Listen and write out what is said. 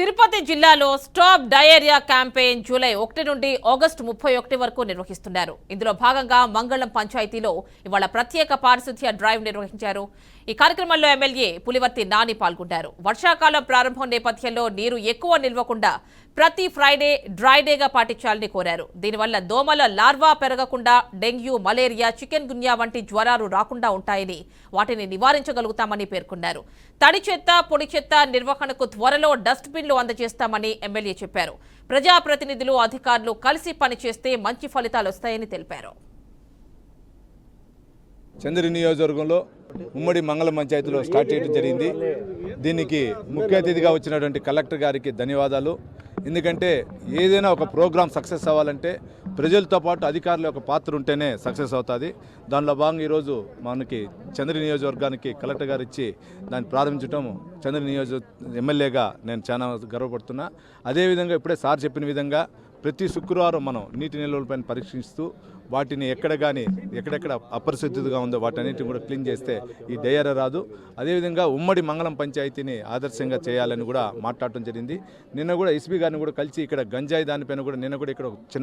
తిరుపతి జిల్లాలో stop diarrhoea campaign July 1 నుండి August 31 వరకు నిర్వహిస్తున్నారు. ఇందులో భాగంగా మంగళం పంచాయతీలో ఇవాళ ప్రత్యేక పారిశుధ్య డ్రైవ్ నిర్వహించారు. ఈ కార్యక్రమంలో ఎమ్మెల్యే పులివర్తి నాని పాల్గొన్నారు. వర్షాకాలం ప్రారంభం నేపథ్యంలో నీరు ఎక్కువ నిల్వకుండా ప్రతి ఫ్రైడే డ్రై డేగా పాటించాలని కోరారు. దీనివల్ల దోమల లార్వా పెరగకుండా డెంగ్యూ, మలేరియా, చికెన్ గున్యా వంటి జ్వరాలు రాకుండా ఉంటాయని, వాటిని నివారించగలుగుతామని పేర్కొన్నారు. తడి చెత్త, పొడి చెత్త నిర్వహణకు త్వరలో డస్ట్బిన్లు అందజేస్తామని ఎమ్మెల్యే చెప్పారు. ప్రజాప్రతినిధులు, అధికారులు కలిసి పనిచేస్తే మంచి ఫలితాలు వస్తాయని తెలిపారు. చంద్రి నియోజకవర్గంలో ఉమ్మడి మంగళం పంచాయతీలో స్టార్ట్ చేయడం జరిగింది. దీనికి ముఖ్య అతిథిగా వచ్చినటువంటి కలెక్టర్ గారికి ధన్యవాదాలు. ఎందుకంటే ఏదైనా ఒక ప్రోగ్రాం సక్సెస్ అవ్వాలంటే ప్రజలతో పాటు అధికారుల యొక్క పాత్ర ఉంటేనే సక్సెస్ అవుతుంది. దానిలో భాగంగా ఈరోజు మనకి చంద్రి నియోజకవర్గానికి కలెక్టర్ గారు ఇచ్చి దాన్ని ప్రారంభించడం చంద్రి ఎమ్మెల్యేగా నేను చాలా గర్వపడుతున్నా. అదేవిధంగా ఇప్పుడే సార్ చెప్పిన విధంగా ప్రతి శుక్రవారం మనం నీటి నిల్వలపైన పరీక్షిస్తూ వాటిని ఎక్కడెక్కడ అపరిశుద్ధిగా ఉందో వాటన్నిటిని కూడా క్లీన్ చేస్తే ఈ డయేరియా రాదు. అదేవిధంగా ఉమ్మడి మంగళం పంచాయతీని ఆదర్శంగా చేయాలని కూడా మాట్లాడటం జరిగింది. నిన్న కూడా ఎస్పీ గారిని కూడా కలిసి ఇక్కడ గంజాయి దానిపైన కూడా నిన్న కూడా ఇక్కడ చిన్న